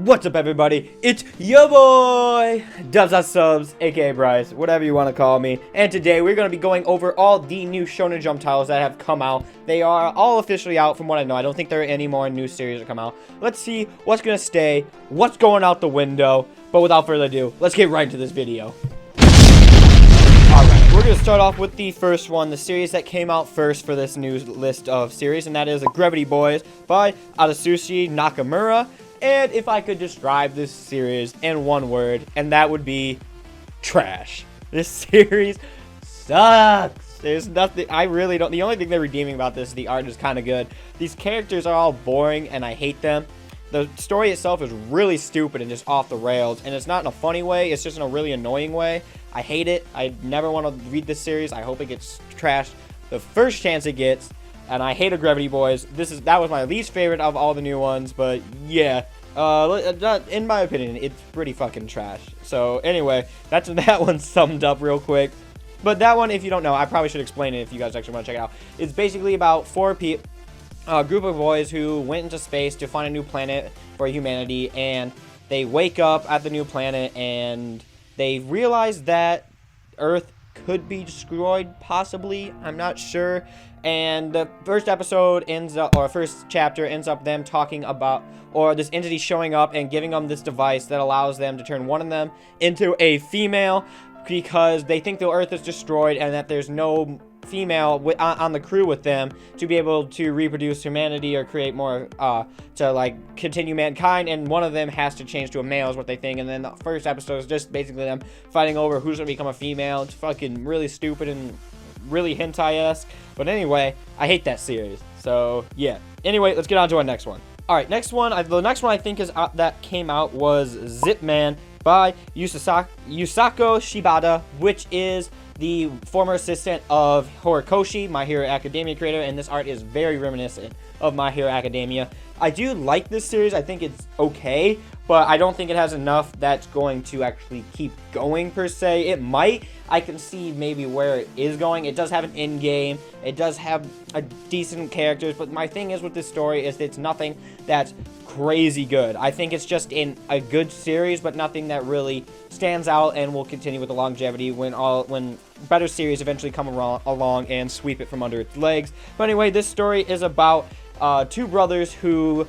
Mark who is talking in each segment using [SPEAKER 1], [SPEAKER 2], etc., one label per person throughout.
[SPEAKER 1] What's up, everybody? It's your boy, DubsNotSubs, aka Bryce, whatever you want to call me. And today we're going to be going over all the new Shonen Jump titles that have come out. They are all officially out from what I know. I don't think there are any more new series that come out. Let's see what's going to stay, what's going out the window. But without further ado, let's get right into this video. Alright, we're going to start off with the first one, the series that came out first for this new list of series, and that is Gravity Boys by Atsushi Nakamura. And if I could describe this series in one word, and that would be trash. This series sucks. There's nothing, I really don't, the only thing they're redeeming about this is the art is kind of good. These characters are all boring, and I hate them. The story itself is really stupid and just off the rails, and it's not in a funny way, it's just in a really annoying way. I hate it. I never want to read this series. I hope it gets trashed the first chance it gets. And I hate Gravity Boys. That was my least favorite of all the new ones, but yeah. In my opinion, it's pretty fucking trash. So anyway, that's that one summed up real quick. But that one, if you don't know, I probably should explain it if you guys actually want to check it out. It's basically about a group of boys who went into space to find a new planet for humanity, and they wake up at the new planet and they realize that Earth could be destroyed, possibly. I'm not sure. And the first episode ends up, or first chapter ends up them talking about, or this entity showing up and giving them this device that allows them to turn one of them into a female, because they think the Earth is destroyed and that there's no female on the crew with them to be able to reproduce humanity or create more to like continue mankind, and one of them has to change to a male is what they think. And then the first episode is just basically them fighting over who's gonna become a female. It's fucking really stupid and really hentai-esque. But anyway, I hate that series. So yeah, anyway, let's get on to our next one. All right, next one, the next one I think is that came out was Zipman by Yusako Shibata, which is the former assistant of Horikoshi, My Hero Academia creator, and this art is very reminiscent of My Hero Academia. I do like this series. I think it's okay, but I don't think it has enough that's going to actually keep going per se. It might. I can see maybe where it is going. It does have an end game. It does have a decent characters, but my thing is with this story is it's nothing that's crazy good. I think it's just in a good series, but nothing that really stands out and will continue with the longevity when better series eventually come along and sweep it from under its legs. But anyway, this story is about two brothers who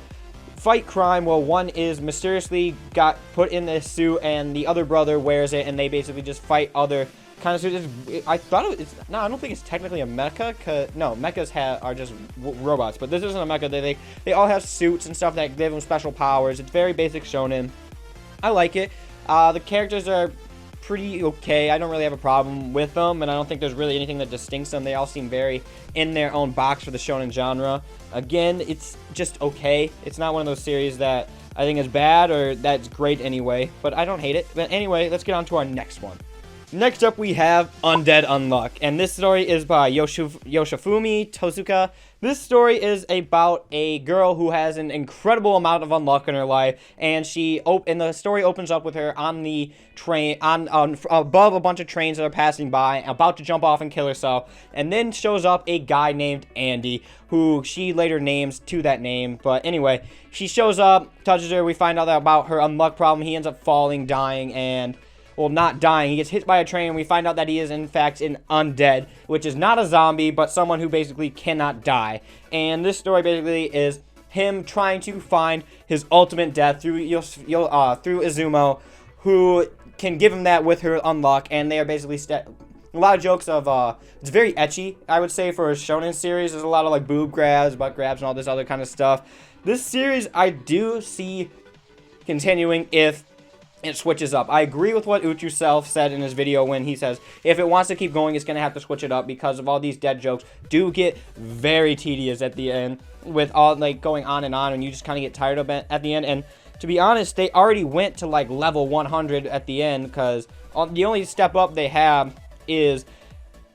[SPEAKER 1] fight crime. Well, one is mysteriously got put in this suit and the other brother wears it, and they basically just fight other kind of suits. I thought it's no, I don't think it's technically a mecha. No, mechas are just robots, but this isn't a mecha. They all have suits and stuff that give them special powers. It's very basic shonen. I like it. The characters are pretty okay. I don't really have a problem with them, and I don't think there's really anything that distincts them. They all seem very in their own box for the shonen genre. Again, it's just okay. It's not one of those series that I think is bad or that's great anyway, but I don't hate it. But anyway, let's get on to our next one. Next up, we have Undead Unlock, and this story is by Yoshifumi Tozuka. This story is about a girl who has an incredible amount of unluck in her life, and the story opens up with her on the train, above a bunch of trains that are passing by, about to jump off and kill herself, and then shows up a guy named Andy, who she later names to that name. But anyway, she shows up, touches her, we find out about her unluck problem. He ends up falling, dying, and well, not dying. He gets hit by a train, and we find out that he is, in fact, an undead, which is not a zombie, but someone who basically cannot die. And this story basically is him trying to find his ultimate death through Izumo, who can give him that with her unlock, and they are basically a lot of jokes of, it's very ecchi, I would say, for a shonen series. There's a lot of, like, boob grabs, butt grabs, and all this other kind of stuff. This series, I do see continuing if it switches up. I agree with what Uchu Self said in his video when he says if it wants to keep going, it's going to have to switch it up, because of all these dead jokes do get very tedious at the end, with all like going on, and you just kind of get tired of it at the end. And to be honest, they already went to like level 100 at the end, because the only step up they have is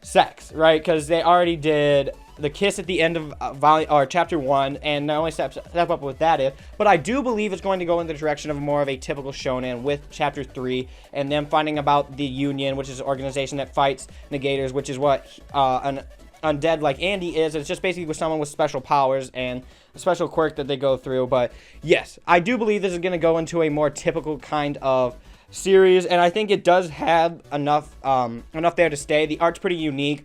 [SPEAKER 1] sex, right? Because they already did the kiss at the end of chapter 1, and the only step up with that is, but I do believe it's going to go in the direction of more of a typical shonen with chapter 3, and them finding about the Union, which is an organization that fights negators, which is what undead like Andy is. It's just basically with someone with special powers and a special quirk that they go through. But yes, I do believe this is going to go into a more typical kind of series, and I think it does have enough there to stay. The art's pretty unique.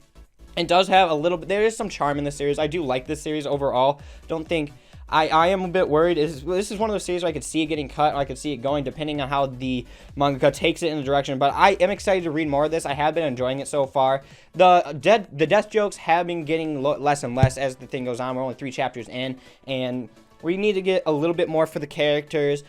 [SPEAKER 1] It does have a little bit, there is some charm in this series. I do like this series overall. Don't think, I am a bit worried. This is one of those series where I could see it getting cut, or I could see it going, depending on how the manga takes it in the direction. But I am excited to read more of this. I have been enjoying it so far. The death jokes have been getting less and less as the thing goes on. We're only 3 chapters in, and we need to get a little bit more for the characters.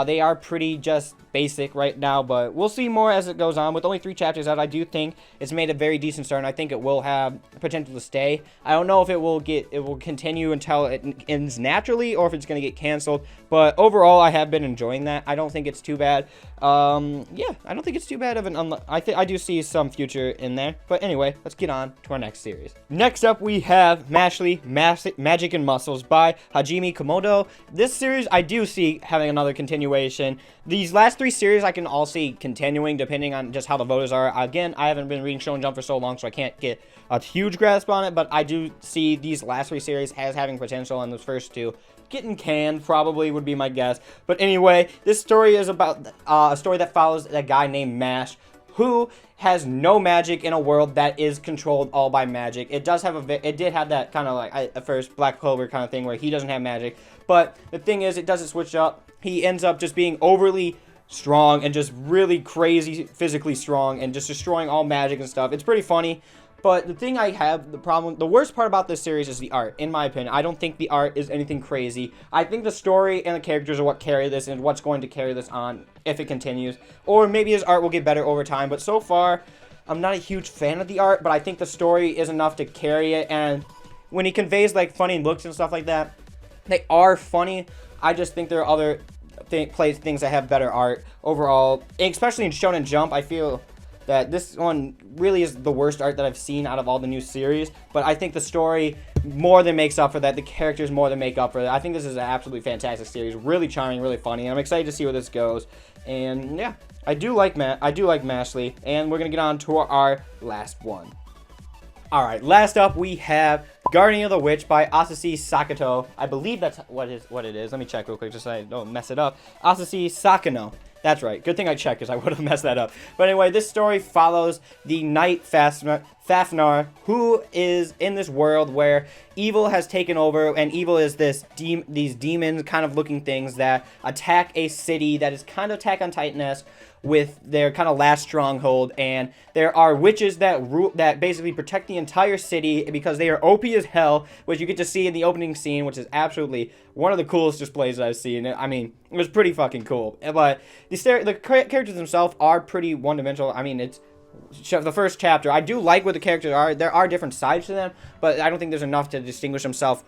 [SPEAKER 1] They are pretty just basic right now, but we'll see more as it goes on. With only 3 chapters out, I do think it's made a very decent start, and I think it will have potential to stay. I don't know if it will continue until it ends naturally, or if it's going to get canceled, but overall, I have been enjoying that. I don't think it's too bad. Yeah, I don't think it's too bad of an I do see some future in there, but anyway, let's get on to our next series. Next up, we have Mashle, Magic and Muscles by Hajime Komodo. This series, I do see having another continuation. These last 3 series I can all see continuing, depending on just how the voters are. Again, I haven't been reading Shonen Jump for so long, so I can't get a huge grasp on it, but I do see these last 3 series as having potential, and those first 2 getting canned probably would be my guess. But anyway, this story is about a story that follows a guy named Mash, who has no magic in a world that is controlled all by magic. It does have it did have that kind of like at first Black Clover kind of thing where he doesn't have magic, but the thing is, it doesn't switch up. He ends up just being overly strong and just really crazy physically strong and just destroying all magic and stuff. It's pretty funny. But the thing I have, the worst part about this series is the art, in my opinion. I don't think the art is anything crazy. I think the story and the characters are what carry this and what's going to carry this on if it continues. Or maybe his art will get better over time. But so far, I'm not a huge fan of the art, but I think the story is enough to carry it. And when he conveys like funny looks and stuff like that, they are funny. I just think there are other things that have better art overall. Especially in Shonen Jump, I feel that this one really is the worst art that I've seen out of all the new series, but I think the story more than makes up for that. The characters more than make up for that. I think this is an absolutely fantastic series, really charming, really funny, and I'm excited to see where this goes. And yeah, I do like Mashle, and we're gonna get on to our last one. Alright, last up we have Guardian of the Witch by Asahi Sakato. I believe that's what it is. Let me check real quick just so I don't mess it up. Asahi Sakano. That's right. Good thing I checked, because I would have messed that up. But anyway, this story follows the knight Fafnir, who is in this world where evil has taken over, and evil is these demons kind of looking things that attack a city that is kind of Attack on Titan-esque with their kind of last stronghold, and there are witches that basically protect the entire city because they are OP as hell, which you get to see in the opening scene, which is absolutely one of the coolest displays I've seen. I mean, it was pretty fucking cool. But the characters themselves are pretty one-dimensional. I mean, it's the first chapter. I do like what the characters are. There are different sides to them, but I don't think there's enough to distinguish themselves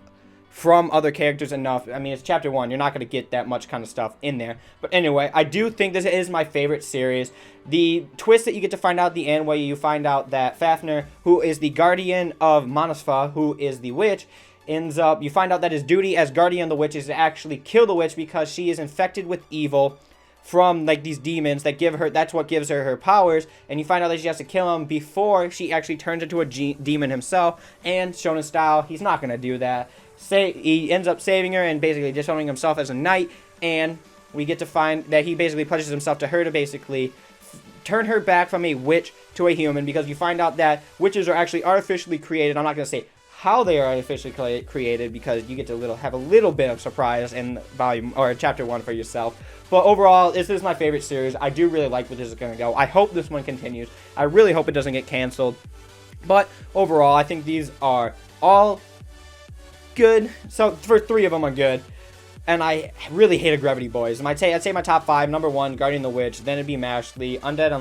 [SPEAKER 1] from other characters enough. I mean, it's chapter 1. You're not going to get that much kind of stuff in there. But anyway, I do think this is my favorite series. The twist that you get to find out at the end, where you find out that Fafnir, who is the guardian of Manasfa, who is the witch, you find out that his duty as guardian of the witch is to actually kill the witch because she is infected with evil from like these demons that give her, that's what gives her powers, and you find out that she has to kill him before she actually turns into a demon himself. And Shonen style, he's not going to do that. He ends up saving her and basically disowning himself as a knight, and we get to find that he basically pledges himself to her to basically turn her back from a witch to a human, because you find out that witches are actually artificially created. I'm not going to say how they are artificially created, because you get to have a little bit of surprise in volume or chapter 1 for yourself. But overall, this is my favorite series. I do really like where this is going to go. I hope this one continues. I really hope it doesn't get canceled. But overall, I think these are all good. So for 3 of them are good. And I really hated Gravity Boys. I'd say my top 5, number 1, Guardian the Witch, then it'd be Mashle, Undead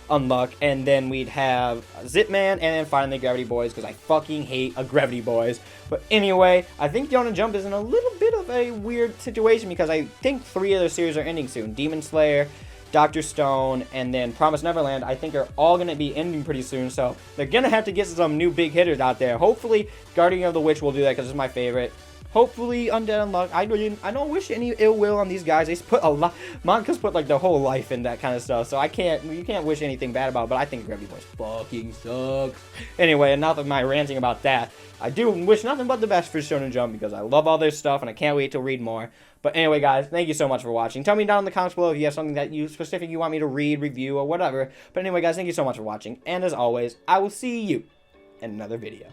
[SPEAKER 1] Unlock, and then we'd have Zipman, and then finally Gravity Boys, because I fucking hate Gravity Boys. But anyway, I think Shonen Jump is in a little bit of a weird situation, because I think 3 of their series are ending soon. Demon Slayer, Dr. Stone, and then Promised Neverland, I think are all going to be ending pretty soon, so they're going to have to get some new big hitters out there. Hopefully, Guardian of the Witch will do that, because it's my favorite. hopefully Undead Unlock. I don't wish any ill will on these guys. They put a lot, manga's put like their whole life in that kind of stuff, so you can't wish anything bad about it, but I think Gravity Boys fucking sucks. Anyway, enough of my ranting about that. I do wish nothing but the best for Shonen Jump because I love all their stuff and I can't wait to read more. But anyway, guys, thank you so much for watching. Tell me down in the comments below if you have something that you want me to read, review, or whatever. But anyway, guys, thank you so much for watching. And as always, I will see you in another video.